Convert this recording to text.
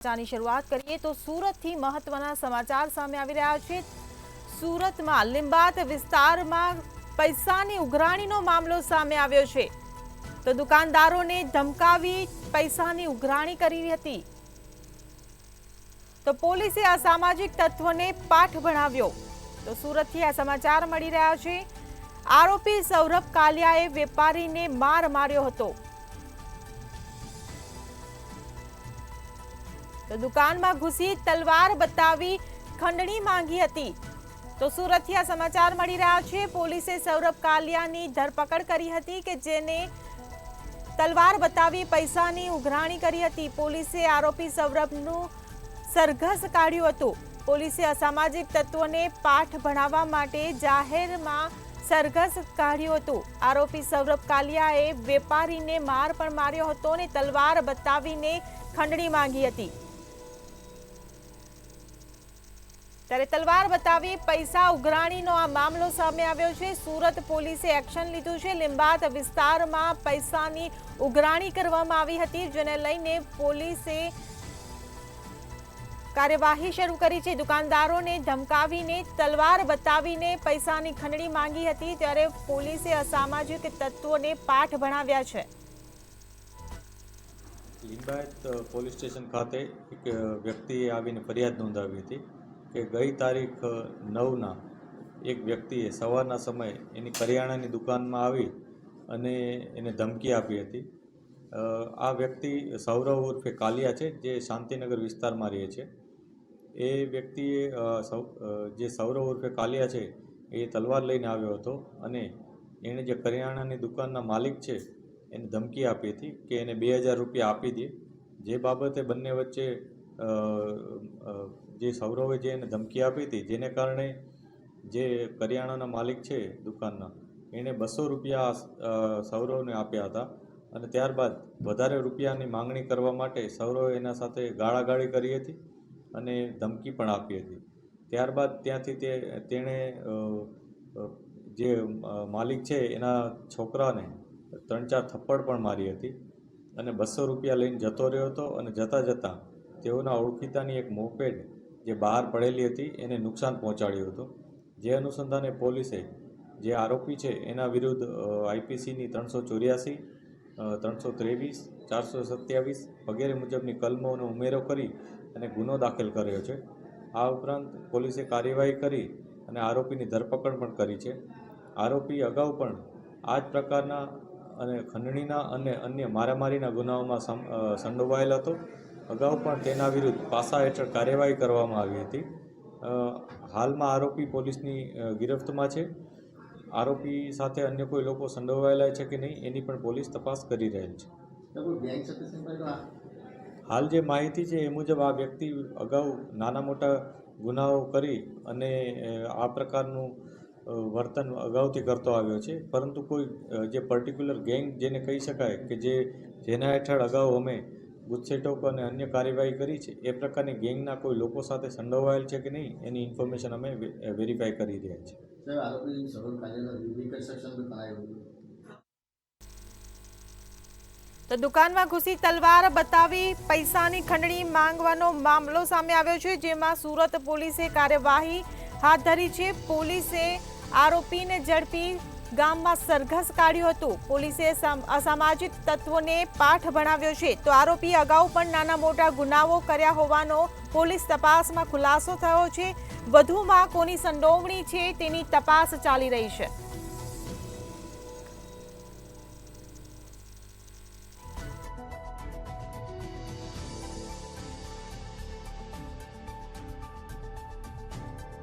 ની શરૂઆત કરીએ તો સુરતથી મહત્વના સમાચાર સામે આવી રહ્યા છે। સુરતમાં લીંબાત વિસ્તારમાં પૈસાની ઉઘરાણીનો મામલો સામે આવ્યો છે। તો દુકાનદારોને ધમકાવી પૈસાની ઉઘરાણી કરી હતી તો પોલીસે અસામાજિક તત્વોને પાઠ ભણાવ્યો। તો સુરતથી આ સમાચાર મળી રહ્યા છે। આરોપી સૌરભ કાલિયાએ વેપારીને માર માર્યો હતો। तो दुकान में घुसी तलवार बतावी खंडणी मांगी हती। तो सूरत आ समाचार मळी रह्या छे। पोलीसे सौरभ कालियानी धरपकड़ करी हती के जेने तलवार बतावी पैसानी उघराणी करी हती। पोलीसे आरोपी सौरभनु सरघस काढ्यो हतो। पोलीसे असामाजिक तत्वोने पाठ भणाववा माटे जाहेरमां सरघस काढ्यो हतो। आरोपी सौरभ कालियाए वेपारीने मार पण मार्यो हतो ने तलवार बतावीने खंडणी मांगी हती। ત્યારે તલવાર બતાવી પૈસા ઉઘરાણીનો આ મામલો સામે આવ્યો છે। સુરત પોલીસે એક્શન લીધું છે। લીંબાત વિસ્તારમાં પૈસાની ઉઘરાણી કરવામાં આવી હતી, જેને લઈને પોલીસે કાર્યવાહી શરૂ કરી છે। દુકાનદારોને ધમકાવીને તલવાર બતાવીને પૈસાની ખંડણી માંગી હતી, ત્યારે પોલીસે અસામાજિક તત્વોને પાઠ ભણાવ્યા છે। લીંબાયત પોલીસ સ્ટેશન ખાતે એક વ્યક્તિએ આવીને ફરિયાદ નોંધાવી હતી કે ગઈ તારીખ 9ના એક વ્યક્તિએ સવારના સમયે એની કરિયાણાની દુકાનમાં આવી અને એને ધમકી આપી હતી। આ વ્યક્તિ સૌરવ ઉર્ફે કાલિયા છે, જે શાંતિનગર વિસ્તારમાં રહે છે। એ વ્યક્તિએ જે સૌરવ ઉર્ફે કાલિયા છે એ તલવાર લઈને આવ્યો હતો અને એણે જે કરિયાણાની દુકાનના માલિક છે એને ધમકી આપી હતી કે એને 2000 રૂપિયા આપી દે। જે બાબતે બંને વચ્ચે જે સૌરવે જે એને ધમકી આપી હતી, જેને કારણે જે કરિયાણાના માલિક છે દુકાનના, એણે 200 રૂપિયા સૌરવને આપ્યા હતા અને ત્યારબાદ વધારે રૂપિયાની માંગણી કરવા માટે સૌરવે એના સાથે ગાળાગાળી કરી હતી અને ધમકી પણ આપી હતી। ત્યારબાદ ત્યાંથી તેણે જે માલિક છે એના છોકરાને 3-4 થપ્પડ પણ મારી હતી અને 200 રૂપિયા લઈને જતો રહ્યો હતો અને જતાં જતાં તેઓના ઓળખીતાની એક મોપેડ જે બહાર પડેલી હતી એને નુકસાન પહોંચાડ્યું હતું। જે અનુસંધાને પોલીસે જે આરોપી છે એના વિરુદ્ધ આઈપીસીની 384, 323, 427 વગેરે મુજબની કલમોનો ઉમેરો કરી અને ગુનો દાખલ કર્યો છે। આ ઉપરાંત પોલીસે કાર્યવાહી કરી અને આરોપીની ધરપકડ પણ કરી છે। આરોપી અગાઉ પણ આ જ પ્રકારના અને ખંડણીના અને અન્ય મારામારીના ગુનાઓમાં સંડોવાયેલ હતો। અગાઉ પણ તેના વિરુદ્ધ પાસા હેઠળ કાર્યવાહી કરવામાં આવી હતી। હાલમાં આરોપી પોલીસની ગિરફ્તમાં છે। આરોપી સાથે અન્ય કોઈ લોકો સંડોવાયેલા છે કે નહીં એની પણ પોલીસ તપાસ કરી રહેલ છે। હાલ જે માહિતી છે એ મુજબ આ વ્યક્તિ અગાઉ નાના મોટા ગુનાઓ કરી અને આ પ્રકારનું વર્તન અગાઉથી કરતો આવ્યો છે, પરંતુ કોઈ જે પર્ટિક્યુલર ગેંગ જેને કહી શકાય કે જેના હેઠળ અગાઉ અમે ગુજસેટોક અને અન્ય કાર્યવાહી કરી છે, એ પ્રકારની ગેંગના કોઈ લોકો સાથે સંડોવાયેલ છે કે નહીં એની ઇન્ફોર્મેશન અમે વેરીફાઈ કરી રહ્યા છીએ। તો દુકાનમાં ઘૂસી તલવાર બતાવી પૈસાની ખંડણી માંગવાનો મામલો સામે આવ્યો છે, જેમાં સુરત પોલીસે કાર્યવાહી હાથ ધરી છે। પોલીસે આરોપીને ઝડપી ગામમાં સરઘસ કાઢ્યું હતું। પોલીસે અસામાજિક તત્વોને પાઠ ભણાવ્યો છે। તો આરોપી અગાઉ પણ નાના મોટા ગુનાઓ કર્યા હોવાનો પોલીસ તપાસમાં ખુલાસો થયો છે। વધુમાં કોની સંડોવણી છે તેની તપાસ ચાલી રહી છે।